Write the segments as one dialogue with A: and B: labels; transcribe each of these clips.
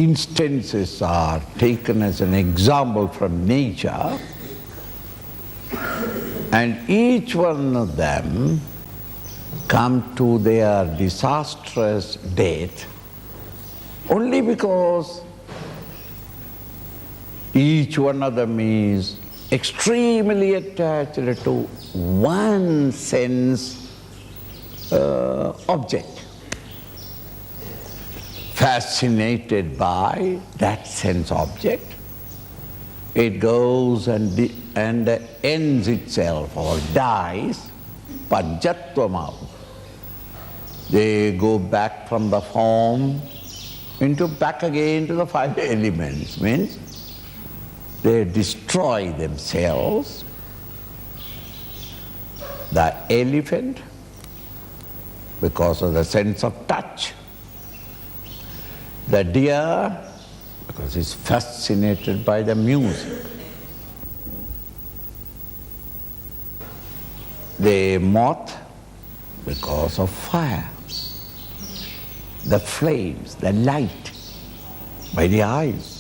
A: instances are taken as an example from nature, and each one of them come to their disastrous death only because each one of them is extremely attached to one sense object, fascinated by that sense object. It goes and ends itself or dies, panchatvamav. They go back from the form back again to the five elements, means they destroy themselves. The elephant, because of the sense of touch. The deer, because it's fascinated by the music. The moth, because of fire. The flames, the light, by the eyes.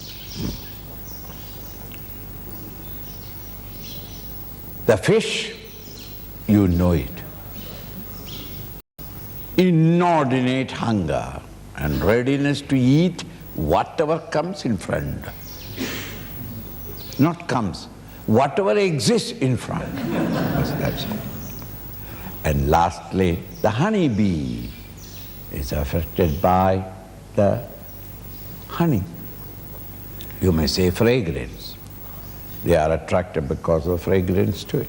A: The fish, you know it. Inordinate hunger and readiness to eat whatever comes in front. Not comes, whatever exists in front. That's all. And lastly, the honeybee is affected by the honey. You may say fragrance. They are attracted because of fragrance to it.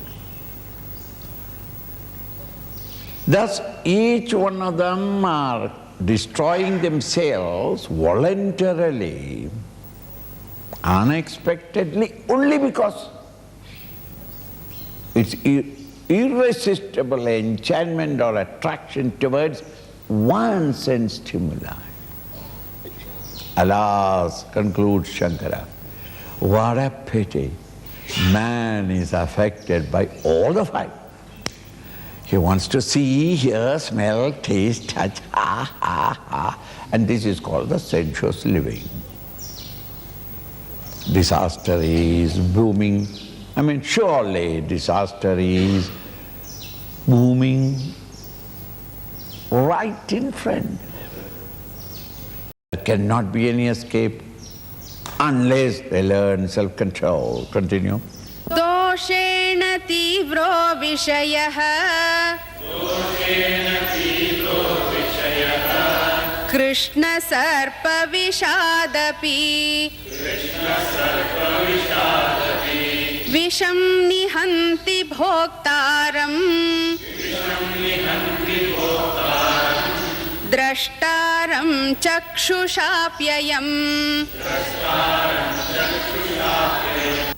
A: Thus, each one of them are destroying themselves voluntarily, unexpectedly, only because it's irresistible enchantment or attraction towards one sense stimuli. Alas, concludes Shankara, what a pity. Man is affected by all the five. He wants to see, hear, smell, taste, touch, and this is called the sensuous living. Disaster is booming. Surely disaster is booming right in front. There cannot be any escape unless they learn self-control. Continue.
B: Doshena tivro vishayah Krishna sarpa vishadapi Visham nihanti bhoktaram Drashtaram chakshushaapyayam.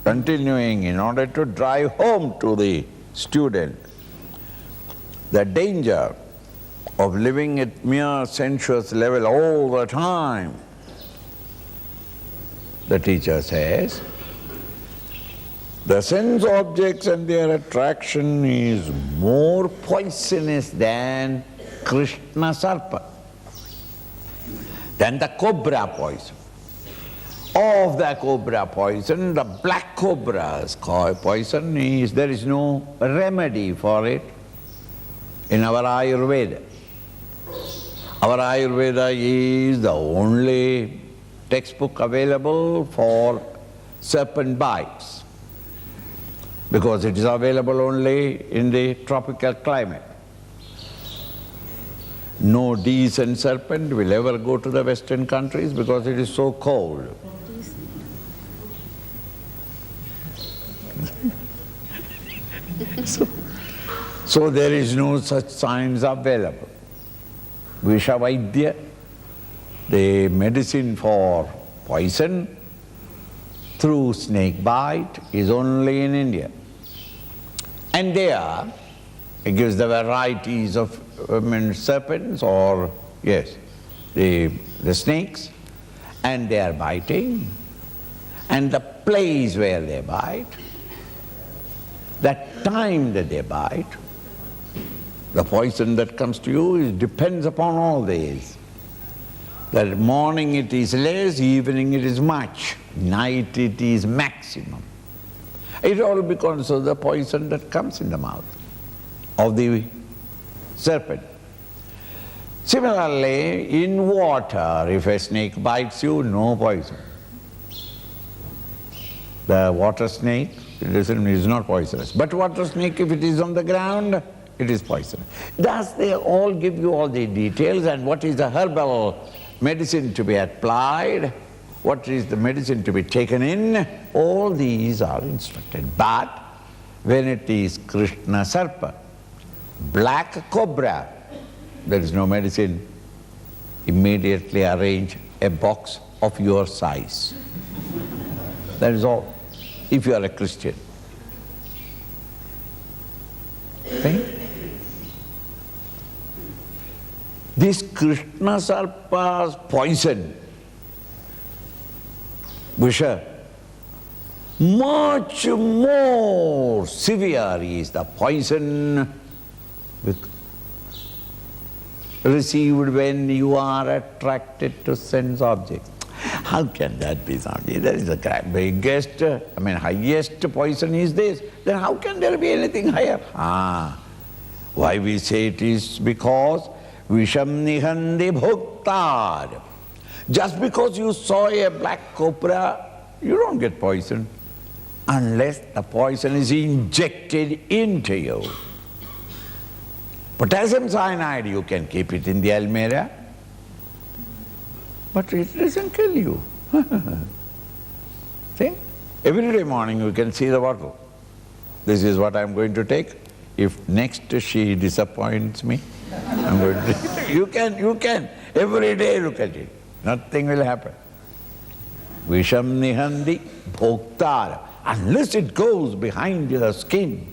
A: Continuing, in order to drive home to the student the danger of living at mere sensuous level all the time, the teacher says, the sense objects and their attraction is more poisonous than Krishna Sarpa, than the cobra poison. Of the cobra poison, the black cobra's poison there is no remedy for it in our Ayurveda. Our Ayurveda is the only textbook available for serpent bites, because it is available only in the tropical climate. No decent serpent will ever go to the Western countries because it is so cold. So there is no such science available. Vishavaidya, the medicine for poison through snake bite, is only in India. And there, it gives the varieties of serpents or, yes, the snakes, and they are biting, and the place where they bite, that time that they bite, the poison that comes to you depends upon all these. That morning it is less, evening it is much, night it is maximum. It all becomes of the poison that comes in the mouth of the serpent. Similarly, in water, if a snake bites you, no poison. The water snake is not poisonous. But water snake, if it is on the ground, it is poisonous. Thus, they all give you all the details and what is the herbal medicine to be applied, what is the medicine to be taken in, all these are instructed. But when it is Krishna Sarpa, black cobra, there is no medicine. Immediately arrange a box of your size. That is all, if you are a Christian. Think? This Krishna Sarpa's poison, Visha, much more severe is the poison received when you are attracted to sense objects. How can that be, Swamiji? There is the biggest, highest poison is this. Then how can there be anything higher? Why we say it is because Visham nihandi bhoktar. Just because you saw a black cobra, you don't get poisoned unless the poison is injected into you. Potassium cyanide, you can keep it in the almirah, but it doesn't kill you. See? Every day morning you can see the bottle. This is what I'm going to take. If next she disappoints me, I'm going to you can. Every day look at it. Nothing will happen. Visham nihandi bhoktar. Unless it goes behind your skin,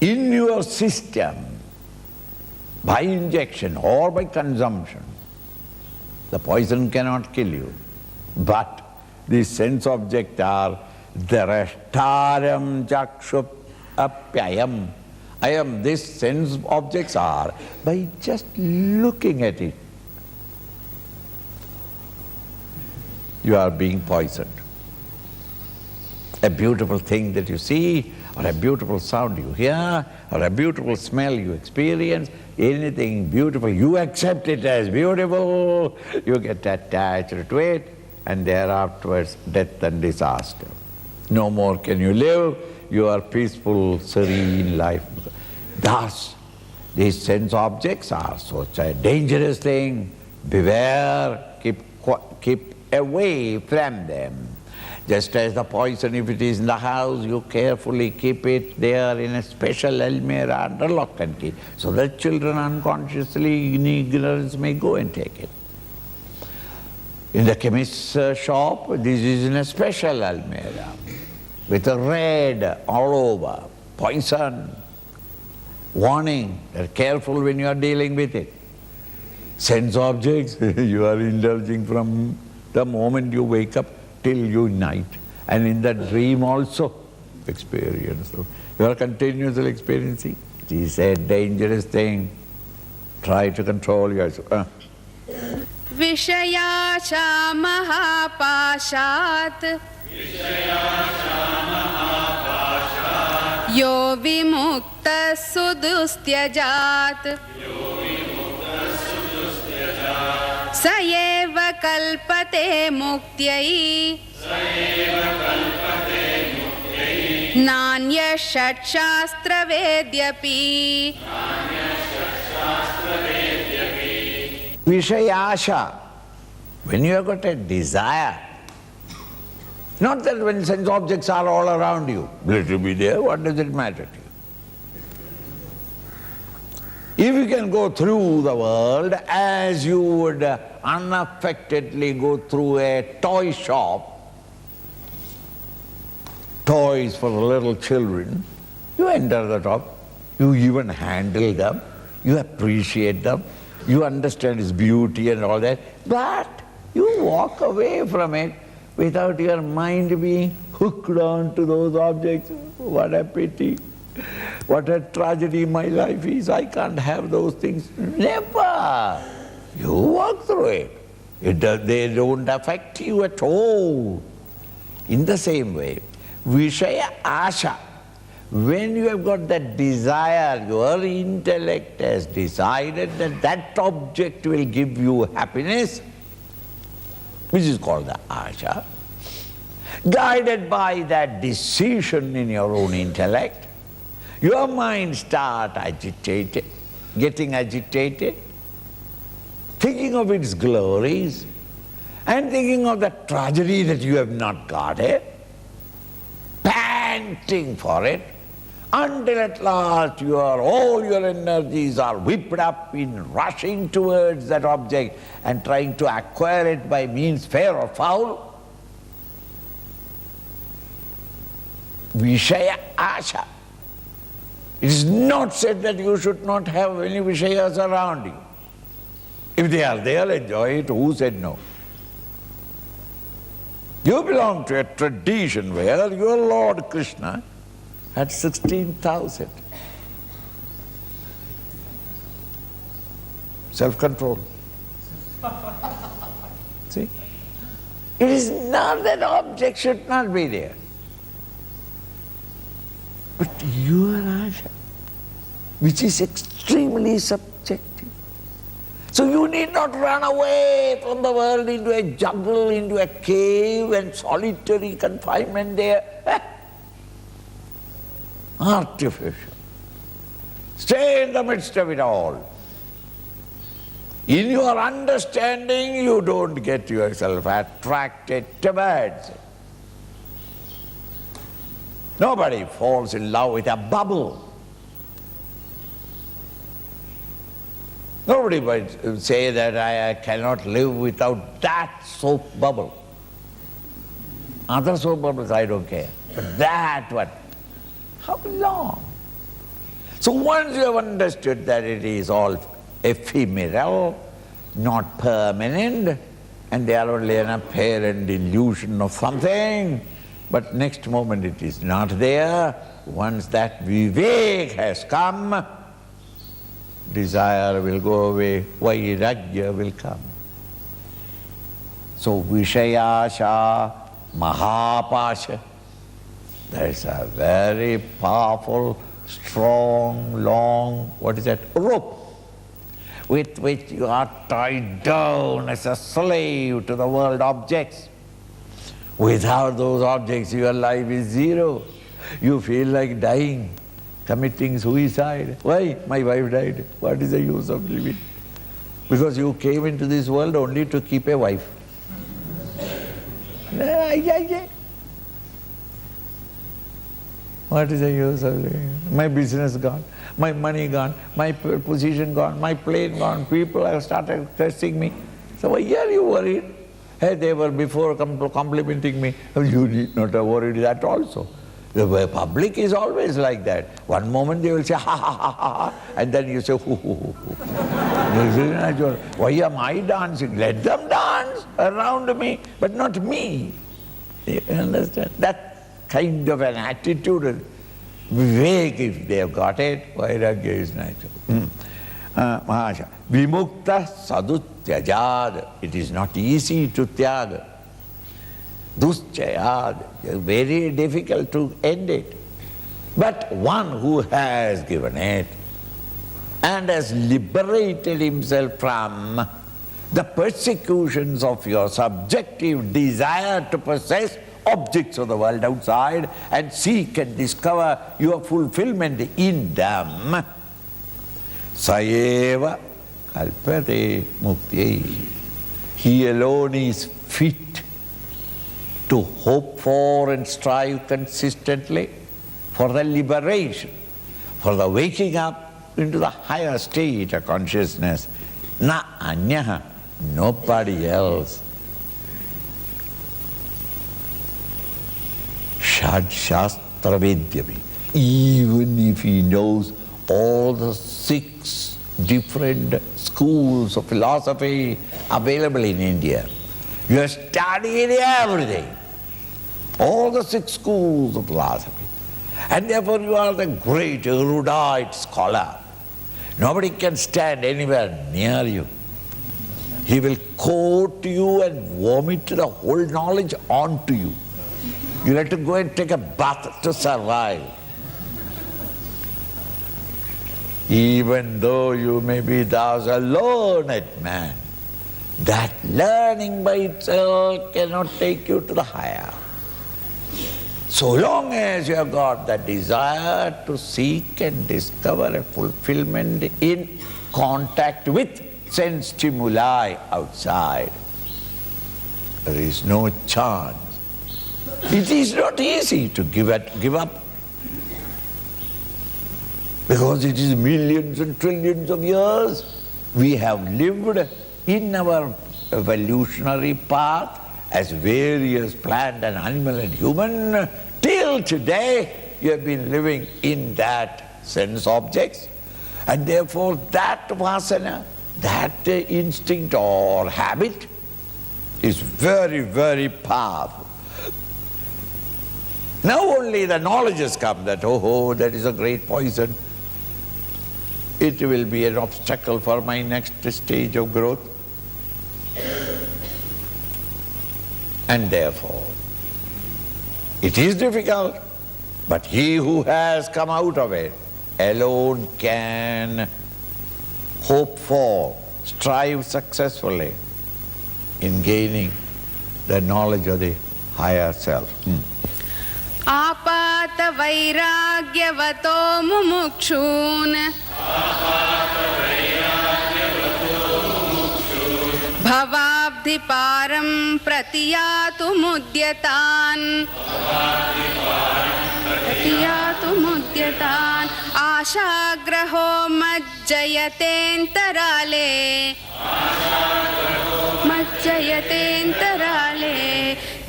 A: in your system, by injection or by consumption, the poison cannot kill you. But these sense objects are drashtaram chakshup apyayam. These sense objects are by just looking at it, you are being poisoned. A beautiful thing that you see, or a beautiful sound you hear, or a beautiful smell you experience, anything beautiful, you accept it as beautiful, you get attached to it, and thereafter death and disaster. No more can you live your peaceful, serene life. Thus, these sense objects are such a dangerous thing. Beware, keep away from them. Just as the poison, if it is in the house, you carefully keep it there in a special almirah under lock and key, so that children unconsciously, in ignorance, may go and take it. In the chemist's shop, this is in a special almirah, with a red all over, poison, warning, be careful when you are dealing with it. Sense objects, you are indulging from the moment you wake up till you night, and in that dream also experience. So you are continuously experiencing. It is a dangerous thing. Try to control yourself.
B: Vishayasha mahapashat yo vimukta sudustyajat Sayeva kalpate muktyai Nanya shat shastra vedyapi
A: Vishayasha, when you have got a desire, not that when sense objects are all around you, let it be there, what does it matter to you? If you can go through the world as you would unaffectedly go through a toy shop, toys for little children, you enter the top, you even handle them, you appreciate them, you understand its beauty and all that, but you walk away from it without your mind being hooked on to those objects. What a pity. What a tragedy my life is. I can't have those things. Never. You walk through it. They don't affect you at all. In the same way, Vishaya Asha, when you have got that desire, your intellect has decided that that object will give you happiness, which is called the Asha. Guided by that decision in your own intellect, your mind starts getting agitated, thinking of its glories, and thinking of the tragedy that you have not got it, panting for it, until at last all your energies are whipped up in rushing towards that object and trying to acquire it by means fair or foul. Vishaya Asha. It is not said that you should not have any Vishayas around you. If they are there, enjoy it. Who said no? You belong to a tradition where your Lord Krishna had 16,000. Self-control. See? It is not that object should not be there. But your Asha, which is extremely subjective. So you need not run away from the world into a jungle, into a cave and solitary confinement there. Artificial. Stay in the midst of it all. In your understanding, you don't get yourself attracted towards it. Nobody falls in love with a bubble. Nobody would say that I cannot live without that soap bubble. Other soap bubbles, I don't care. But that one, how long? So once you have understood that it is all ephemeral, not permanent, and they are only an apparent illusion of something, but next moment it is not there. Once that Vivek has come, desire will go away, Vairagya will come. So Vishayasha, Mahapasha, that is a very powerful, strong, long, rope, with which you are tied down as a slave to the world objects. Without those objects, your life is zero. You feel like dying, committing suicide. Why? My wife died. What is the use of living? Because you came into this world only to keep a wife. What is the use of living? My business gone, my money gone, my position gone, my plane gone, people have started cursing me. So why are you worried? Hey, they were before complimenting me. You need not have worried that also. The public is always like that. One moment they will say, ha, ha, ha, ha, ha, and then you say, hoo, hoo, hoo, hoo. Why am I dancing? Let them dance around me, but not me. You understand? That kind of an attitude, Vivek, if they have got it, Vairagya is natural. Mahasha. Vimukta sadutyajad. It is not easy to tyaga. Duschayad. Very difficult to end it. But one who has given it and has liberated himself from the persecutions of your subjective desire to possess objects of the world outside and seek and discover your fulfillment in them, Sayeva kalpate mukti. He alone is fit to hope for and strive consistently for the liberation, for the waking up into the higher state of consciousness. Na anyaha, nobody else. Shad Shastra Vedyapi. Even if he knows all the 6 different schools of philosophy available in India, you have studied everything, all the 6 schools of philosophy, and therefore you are the great erudite scholar. Nobody can stand anywhere near you. He will coat you and vomit the whole knowledge onto you. You have to go and take a bath to survive. Even though you may be thus a learned man, that learning by itself cannot take you to the higher. So long as you have got the desire to seek and discover a fulfillment in contact with sense stimuli outside, there is no chance. It is not easy to give up, because it is millions and trillions of years we have lived in our evolutionary path as various plant and animal and human. Till today you have been living in that sense objects, and therefore that vasana, that instinct or habit is very, very powerful. Now only the knowledge has come that, oh, that is a great poison. It will be an obstacle for my next stage of growth. And therefore, it is difficult, but he who has come out of it alone can hope for, strive successfully in gaining the knowledge of the higher self.
B: आपात वैराग्यवतो मुमुक्षून् भवाब्धिपारं प्रतियातुमुद्यतान् आशाग्रहो मज्जयतेऽन्तराले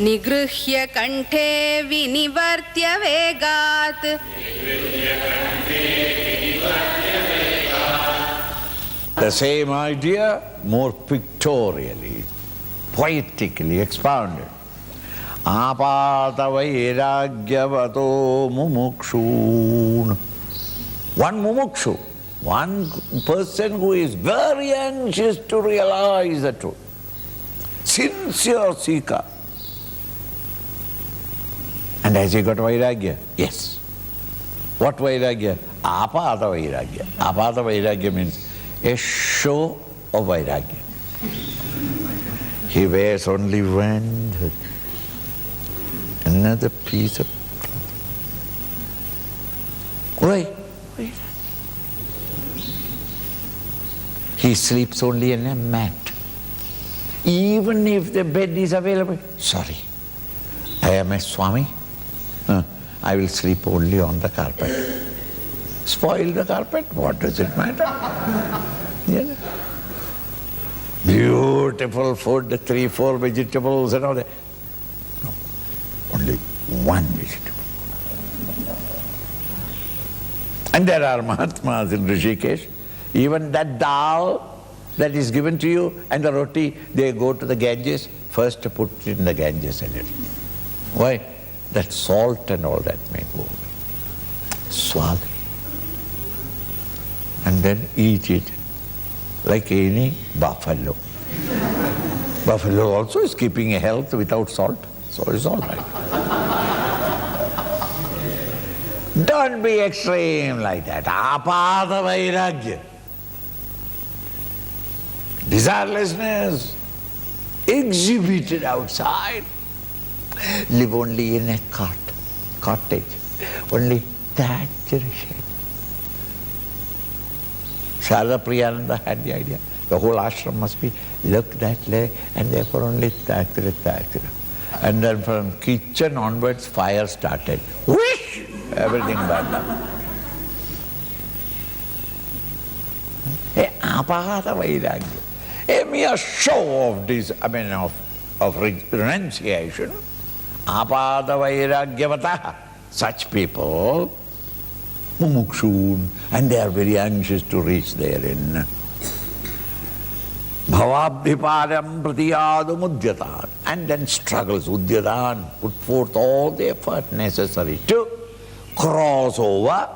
B: निगृह्य कंठे विनिवर्त्य वेगात्
A: The same idea, more pictorially, poetically expounded. Apata vairagyavato mumukshun. One mumukshu, one person who is very anxious to realize the truth. Sincere seeker. And has he got vairagya? Yes. What vairagya? Apata vairagya. Apata vairagya means a show of vairagya. He wears only one, another piece of cloth. Why? He sleeps only in a mat. Even if the bed is available, sorry, I am a Swami, I will sleep only on the carpet. Spoil the carpet, what does it matter? You know? Beautiful food, 3-4 vegetables and all that. No, only one vegetable. And there are Mahatmas in Rishikesh, even that dal that is given to you and the roti, they go to the Ganges, first to put it in the Ganges a little. Why? That salt and all that may go away. Swallow. And then eat it like any buffalo. Buffalo also is keeping a health without salt, so it's all right. Don't be extreme like that. Apata vairagya. Desirelessness exhibited outside. Live only in a cottage, only thatched shed. Sharada Priyananda had the idea. The whole ashram must be looked that way, and therefore only thatched. And then from kitchen onwards, fire started. Whoosh! Everything burned up. Apahata vairagya. A mere show of this, of renunciation. Apahata vairagyavataha. Such people, mumukshun, and they are very anxious to reach therein. Bhavabhiparam pratiyadu mudyatan. And then struggles, udyatan, put forth all the effort necessary to cross over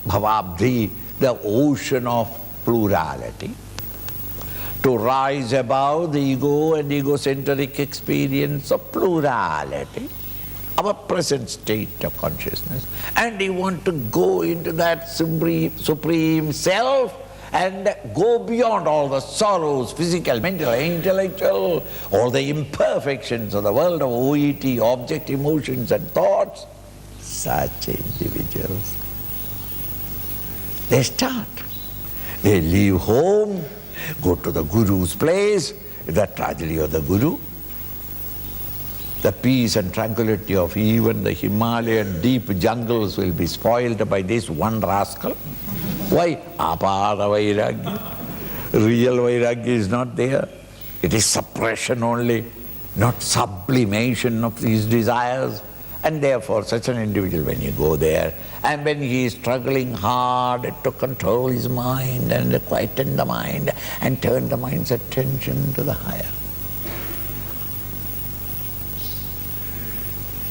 A: bhavabdhi, the ocean of plurality, to rise above the ego and egocentric experience of plurality, our present state of consciousness, and you want to go into that supreme self and go beyond all the sorrows, physical, mental, intellectual, all the imperfections of the world of OET, object, emotions and thoughts. Such individuals, they start. They leave home, go to the Guru's place, the tragedy of the Guru. The peace and tranquility of even the Himalayan deep jungles will be spoiled by this one rascal. Why? Apada vairagya. Real vairagya is not there. It is suppression only, not sublimation of these desires. And therefore, such an individual, when you go there, and when he is struggling hard to control his mind and quieten the mind and turn the mind's attention to the higher,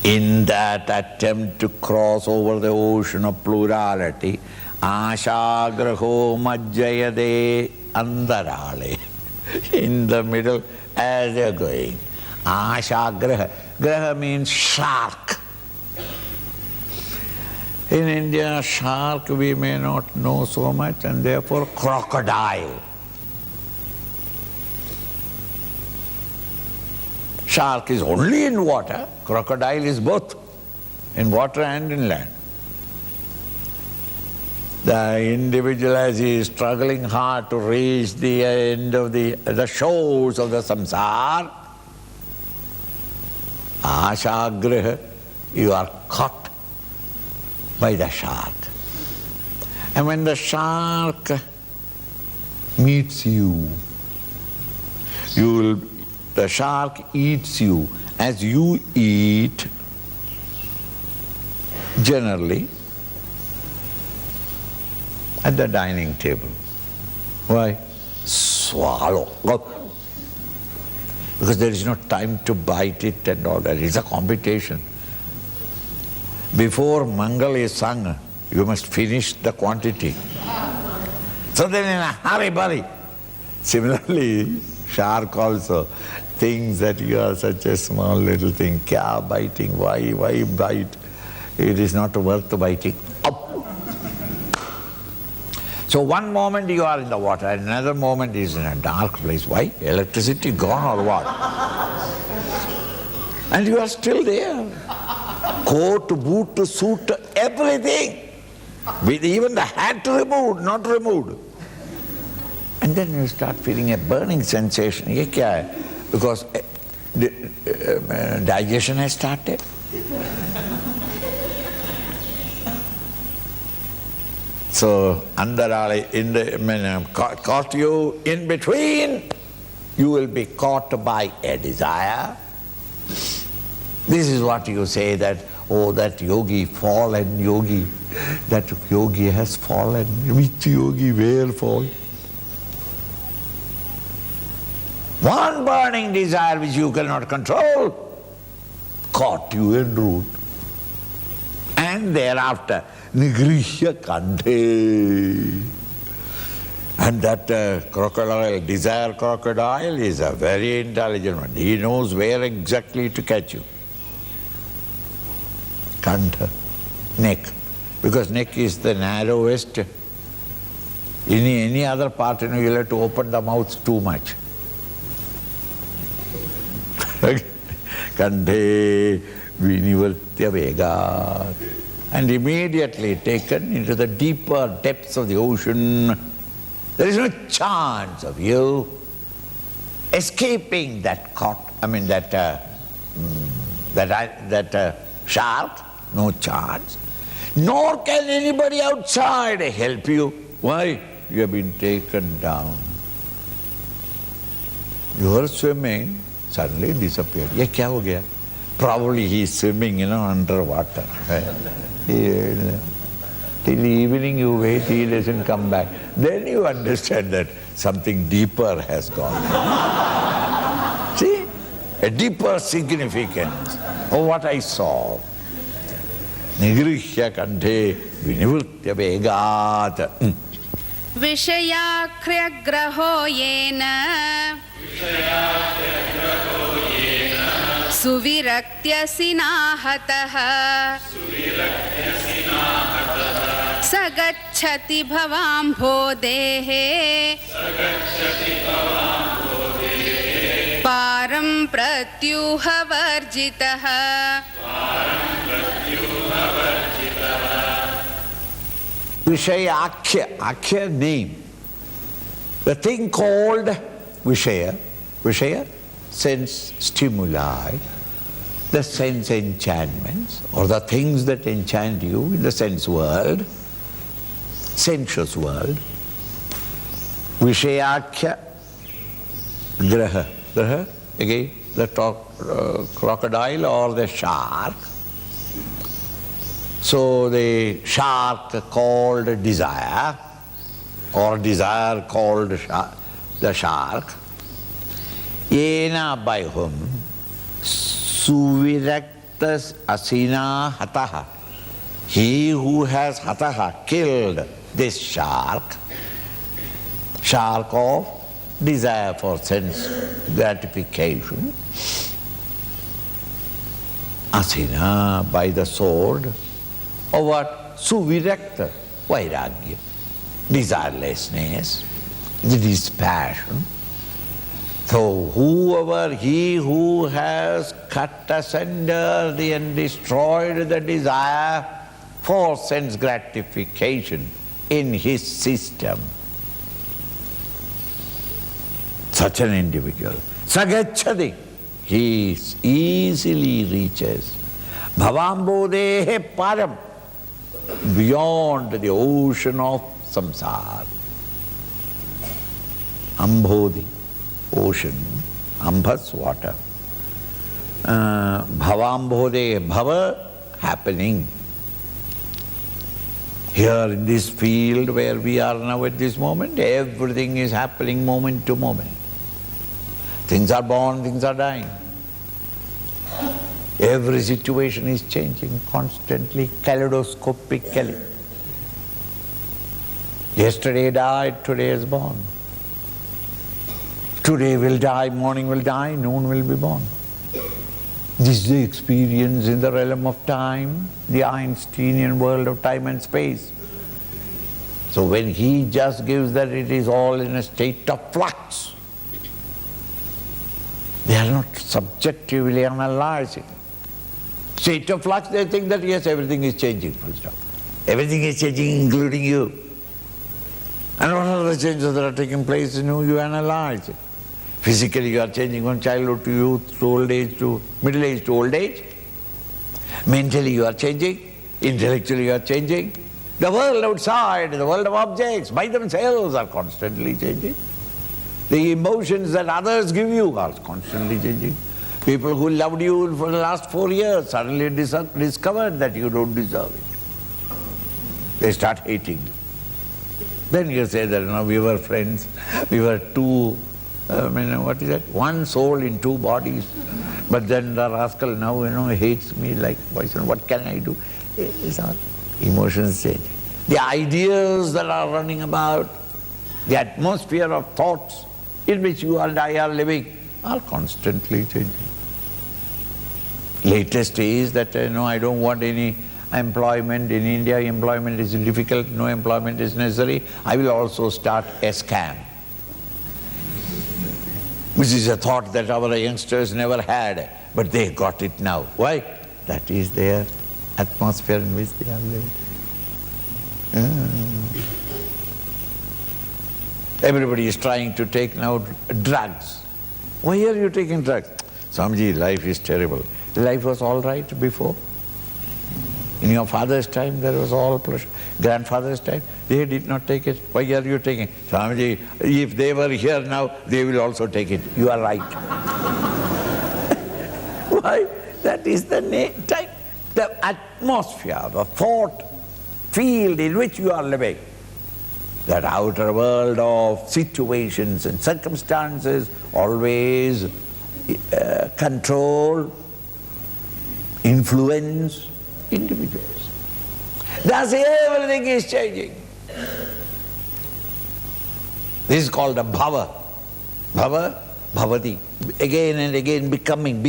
A: in that attempt to cross over the ocean of plurality, ashagraho majjayade andarale, in the middle as they are going. Ashagraha, graha means shark. In India, shark we may not know so much, and therefore crocodile. Shark is only in water, crocodile is both in water and in land. The individual, as he is struggling hard to reach the end of the shores of the samsara, ashagraha, you are caught by the shark. And when the shark meets you, the shark eats you as you eat generally at the dining table. Why? Swallow. Because there is no time to bite it and all that. It's a competition. Before Mangal is sung, you must finish the quantity. So then in a hurry. Similarly, shark also thinks that you are such a small little thing. Kya biting? Why bite? It is not worth biting. Up. So one moment you are in the water, another moment is in a dark place. Why? Electricity gone or what? And you are still there. Coat, boot, suit, everything. With even the hat removed, not removed. And then you start feeling a burning sensation. Ye kya hai? Because digestion has started. So, andarale, caught you in between, you will be caught by a desire. This is what you say that, oh, that yogi, fallen yogi, that yogi has fallen. Which yogi, where fall? One burning desire which you cannot control caught you en route. And thereafter, nigrihya kanthe. And that crocodile, desire crocodile, is a very intelligent one. He knows where exactly to catch you. Kantha, neck. Because neck is the narrowest. Any other part, you will have to open the mouth too much. Kanthe vinivartya vega. And immediately taken into the deeper depths of the ocean. There is no chance of you escaping that shark, no chance. Nor can anybody outside help you. Why? You have been taken down. You are swimming, suddenly disappeared. Ye kya ho gaya? Probably he is swimming, underwater. Till evening you wait, he doesn't come back. Then you understand that something deeper has gone. See? A deeper significance of what I saw. Nigrihya kanthe vinivritya vegat.
B: विषयाख्र्यग्रहो येन सुविरक्त्यसिनाहतः स गच्छति भवाम्भोदेः पारं प्रत्यूहवर्जितः।
A: Vishaya Akhya name. The thing called Vishaya, sense stimuli, the sense enchantments, or the things that enchant you in the sense world, sensuous world. Vishayakhya Graha. Graha, again, the crocodile or the shark. So the shark called desire, or desire called the shark. Yena, by whom? Suviraktas asina hataha. He who has hataha, killed this shark of desire for sense gratification. Asina, by the sword. Or what? Suvirakta, vairagya, desirelessness, the dispassion. So he who has cut asunder and destroyed the desire for sense gratification in his system, such an individual, sagacchati, he easily reaches bhavambodehe param, beyond the ocean of samsara. Ambodhi, ocean, ambhas, water. Bhavambodhe, bhava, happening. Here in this field where we are now at this moment, everything is happening moment to moment. Things are born, things are dying. Every situation is changing constantly, kaleidoscopically. Yesterday died, today is born. Today will die, morning will die, noon will be born. This is the experience in the realm of time, the Einsteinian world of time and space. So when he just gives that it is all in a state of flux, they are not subjectively analyzing. State of flux, they think that yes, everything is changing, full stop. Everything is changing, including you. And what are the changes that are taking place in you analyze it. Physically you are changing from childhood to youth, to old age, to middle age, to old age. Mentally you are changing, intellectually you are changing. The world outside, the world of objects by themselves are constantly changing. The emotions that others give you are constantly changing. People who loved you for the last 4 years suddenly discovered that you don't deserve it. They start hating you. Then you say that, we were friends, we were two, what is that? One soul in two bodies. But then the rascal now, hates me like poison. What can I do? It's not. Emotions change. The ideas that are running about, the atmosphere of thoughts in which you and I are living are constantly changing. Latest is that, I don't want any employment in India. Employment is difficult, no employment is necessary. I will also start a scam. Which is a thought that our youngsters never had, but they got it now. Why? That is their atmosphere in which they are living. Everybody is trying to take now drugs. Why are you taking drugs? Swamiji, life is terrible. Life was all right before. In your father's time, there was all pleasure. Grandfather's time, they did not take it. Why are you taking it? Swamiji, if they were here now, they will also take it. You are right. Why? That is the time, the atmosphere, the thought field in which you are living. That outer world of situations and circumstances always control, influence individuals. Thus everything is changing. This is called a bhava. Bhava, bhavati. Again and again becoming.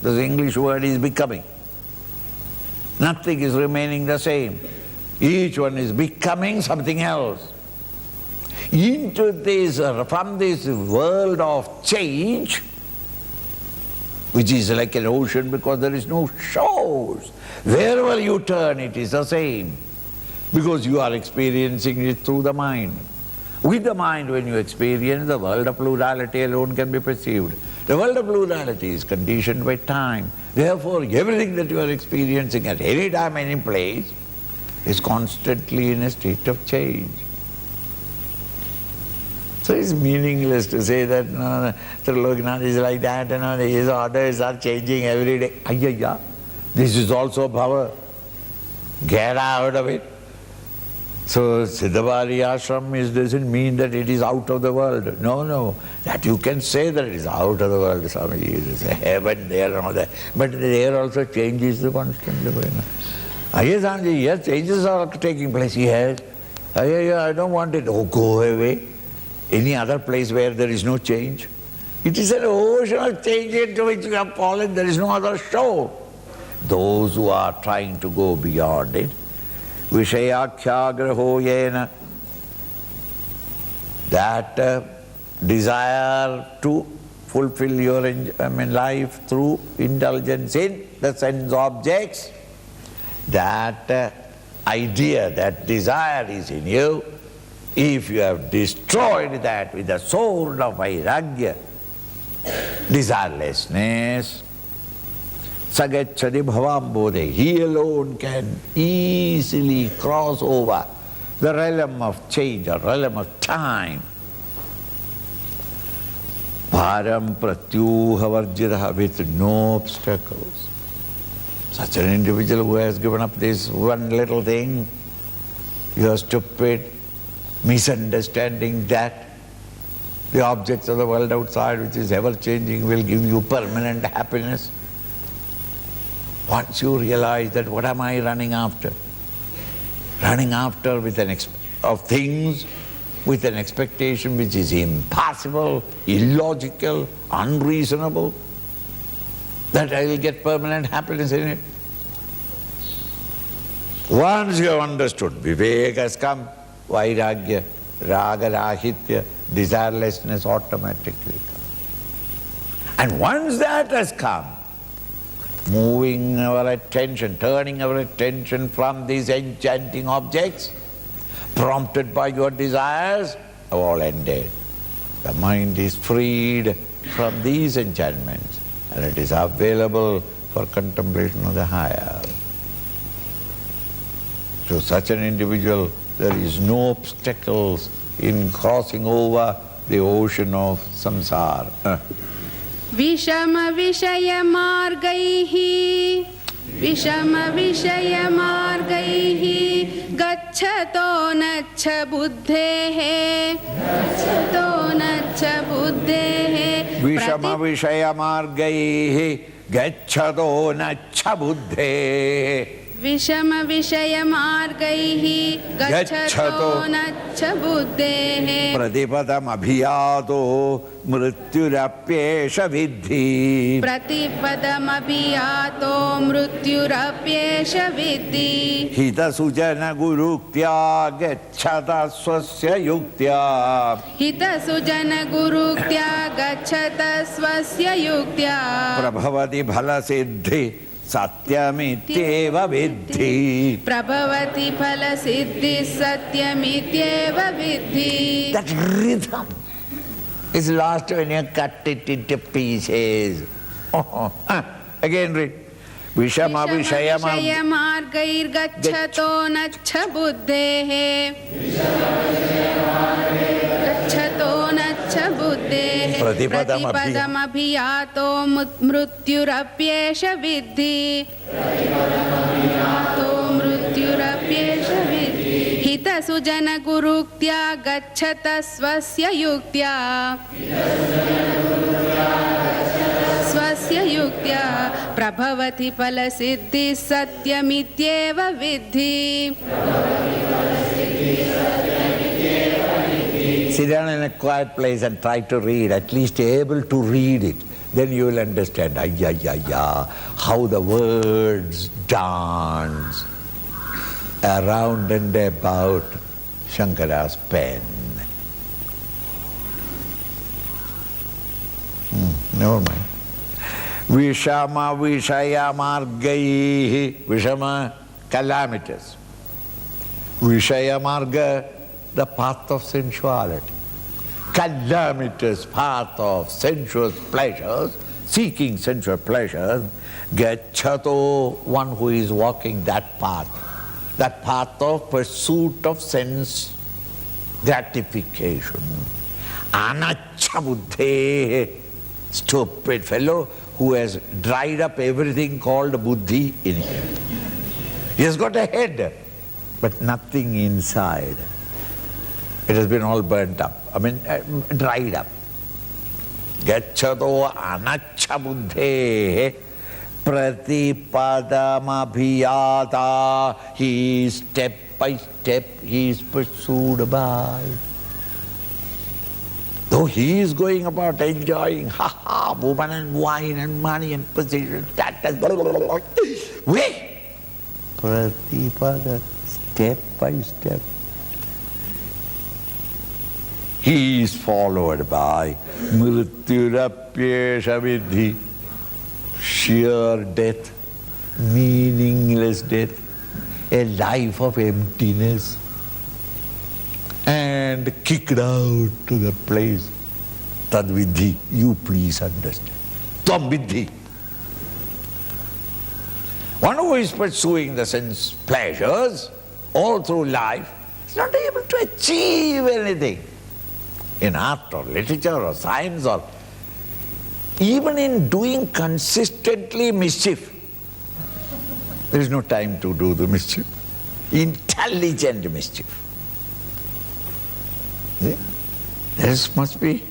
A: The English word is becoming. Nothing is remaining the same. Each one is becoming something else. From this world of change, which is like an ocean because there is no shores. Wherever you turn, it is the same. Because you are experiencing it through the mind. With the mind, when you experience, the world of plurality alone can be perceived. The world of plurality is conditioned by time. Therefore, everything that you are experiencing at any time, any place, is constantly in a state of change. So it's meaningless to say that no, Trilokanath is like that, his orders are changing every day. Ayya, this is also bhava. Get out of it. So Siddhavali ashram doesn't mean that it is out of the world. No. That you can say that it is out of the world, Swami. It is heaven there and all that. But there also changes constantly. Yes, Swamiji, yes, changes are taking place. Yes. I don't want it. Oh, go away. Any other place where there is no change? It is an ocean of change into which we have fallen. There is no other shore. Those who are trying to go beyond it, Vishayakyagraho yena, that desire to fulfill your life through indulgence in the sense objects, that idea, that desire is in you. If you have destroyed that with the sword of vairagya, desirelessness, sagacchati bhavambodhe, he alone can easily cross over the realm of change or realm of time. Param pratyuha varjiraha, with no obstacles. Such an individual who has given up this one little thing, you are stupid, misunderstanding that the objects of the world outside, which is ever changing, will give you permanent happiness. Once you realize that what am I running after? Running after with of things with an expectation which is impossible, illogical, unreasonable, that I will get permanent happiness in it. Once you have understood, Vivek has come, vairagya, raga, rahitya, desirelessness automatically comes. And once that has come, moving our attention, turning our attention from these enchanting objects, prompted by your desires, have all ended. The mind is freed from these enchantments and it is available for contemplation of the higher. To such an individual, there is no obstacles in crossing over the ocean of samsara.
B: Vishama Vishaya Margaihi Gacchato Nacha Buddhehe
A: Vishama Vishaya Margaihi Gacchato Nacha Buddhehe
B: Vishama Vishaya Margaihi Gacchato Nacha Buddhehe
A: Pratipadam abhiyato mrityurapyesha vidhi
B: Pratipadam abhiyato mrityurapyesha vidhi
A: Hita sujana guruktya gacchata swasya yuktya
B: Hita sujana guruktya gacchata swasya yuktya
A: Prabhavati bhala siddhi Satyamityeva vidhi.
B: Prabhavati phala siddhi satyamityeva vidhi.
A: That rhythm is lost when you cut it into pieces. Again read. Vishama Vishaya
B: Margair Gacchato Nacha Buddhehe Gacchato Nacha Buddhehe Pratipadam abhiyato mrityurapyesha vidhi Hita sujana guruktya gacchata swasya yuktya Swasya yuktya Prabhavati phala siddhi satyamityeva vidhi
A: Sit down in a quiet place and try to read, at least able to read it. Then you will understand, how the words dance around and about Shankara's pen. Never mind. Vishama Vishaya Margaihi, Vishama calamities. Vishaya Marga, the path of sensuality. Calamitous path of sensuous pleasures, seeking sensual pleasures. Gacchato, one who is walking that path of pursuit of sense gratification. Anacha buddhe, stupid fellow who has dried up everything called buddhi in him. He has got a head, but nothing inside. It has been all burnt up, dried up. Gacchato anacha buddhe pratipadamabhiyata. He is step by step, he is pursued by. Though he is going about enjoying, woman and wine and money and position, status, we pratipada, step by step. He is followed by mrityurapyesha vidhi, sheer death, meaningless death, a life of emptiness, and kicked out to the place. Tad vidhi, you please understand. Tvam vidhi. One who is pursuing the sense pleasures all through life is not able to achieve anything in art or literature or science or even in doing consistently mischief. There is no time to do the mischief. Intelligent mischief. See? This must be.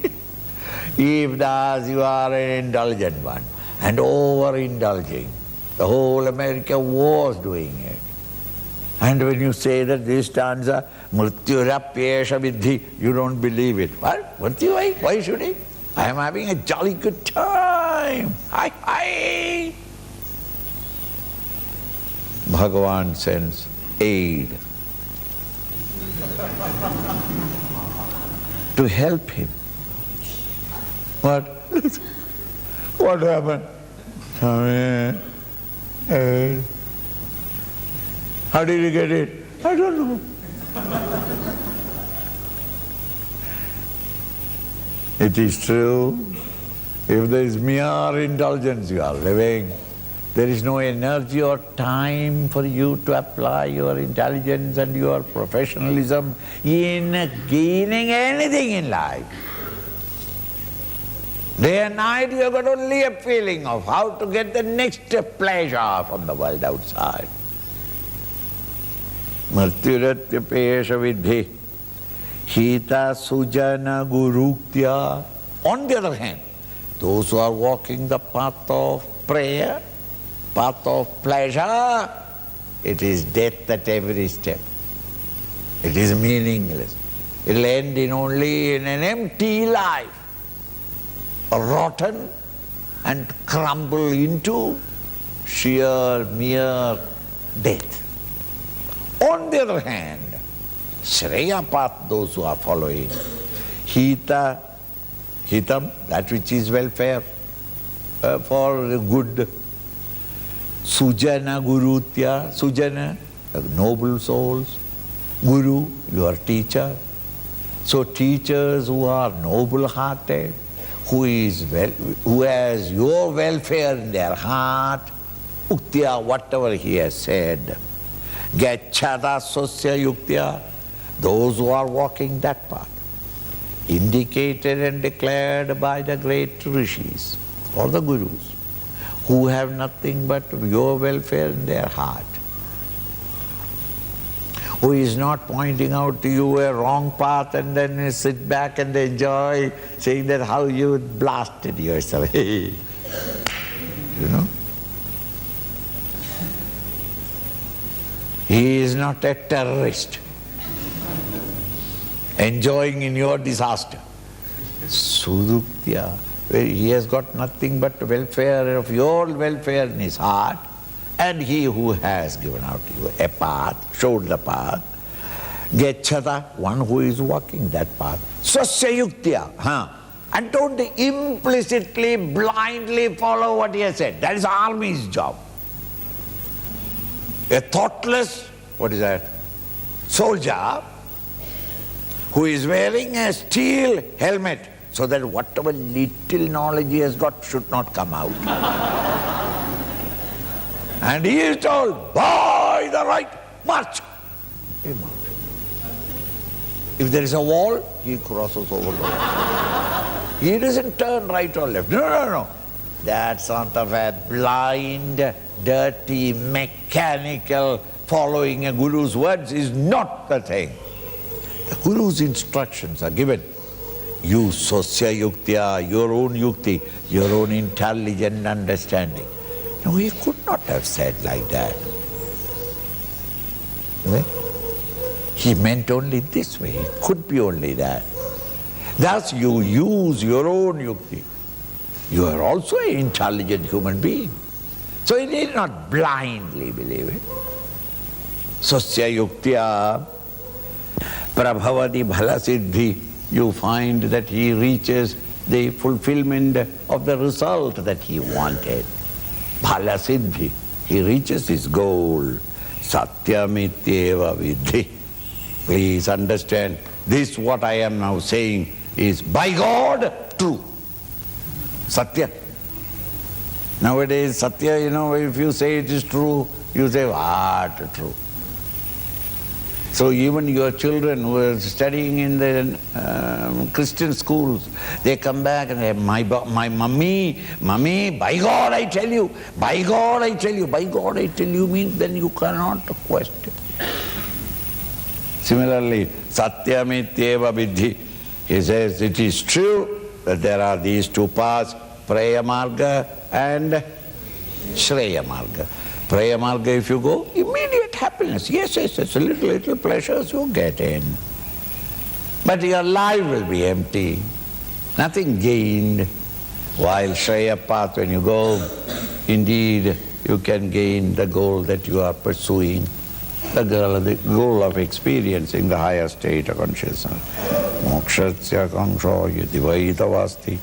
A: If thus you are an indulgent one and overindulging, the whole America was doing it. And when you say that this stanza, mrityurapyesha vidhi, you don't believe it. What? Why should he? I am having a jolly good time. Hi. Bhagavan sends aid to help him. What? What happened? Aid. How did you get it? I don't know. It is true. If there is mere indulgence you are living, there is no energy or time for you to apply your intelligence and your professionalism in gaining anything in life. Day and night you have got only a feeling of how to get the next pleasure from the world outside. Mrityuratyapesha vidhi hita sujana guruktya. On the other hand, those who are walking the path of prayer, path of pleasure, it is death at every step. It is meaningless. It will end only in an empty life, rotten and crumble into sheer mere death. On the other hand, Shreya path, those who are following, hitam, that which is welfare, for good, sujana gurutya, sujana, noble souls, guru, your teacher. So teachers who are noble-hearted, who has your welfare in their heart, uktya, whatever he has said, gacchata sosya yuktya, those who are walking that path, indicated and declared by the great rishis or the gurus, who have nothing but your welfare in their heart, who is not pointing out to you a wrong path and then you sit back and enjoy saying that how you blasted yourself. You know? He is not a terrorist. enjoying in your disaster. Suduktya, he has got nothing but welfare of your welfare in his heart, and he who has given out to you a path, showed the path, Gechata, one who is walking that path. Swasya yuktya. And don't implicitly, blindly follow what he has said. That is army's job. A thoughtless, what is that, soldier who is wearing a steel helmet so that whatever little knowledge he has got should not come out. And he is told, by the right, march. He marches. If there is a wall, he crosses over the wall. He doesn't turn right or left. No. That sort of a blind, dirty, mechanical following a guru's words is not the thing. The guru's instructions are given. Use sosya yuktya, your own yukti, your own intelligent understanding. No, he could not have said like that. He meant only this way. It could be only that. Thus you use your own yukti. You are also an intelligent human being. So you need not blindly believe it. Sosya yuktya prabhavati bhala siddhi. You find that he reaches the fulfillment of the result that he wanted. Bhala siddhi. He reaches his goal. Satyamityeva vidhi. Please understand, this what I am now saying is by God true. Satya. Nowadays, Satya, if you say it is true, you say, what true? So even your children who are studying in the Christian schools, they come back and say, my mummy, by God I tell you, by God I tell you. By God I tell you means then you cannot question. Similarly, Satyamityeva vidhi. He says it is true that there are these two paths, Praya Marga and Shreya Marga. Praya Marga, if you go, immediate happiness. Yes, it's a little pleasures you get in. But your life will be empty, nothing gained. While Shreya path, when you go, indeed you can gain the goal that you are pursuing. The goal of experiencing the higher state of consciousness. Mokshatsya kangsho yadivaitavasti.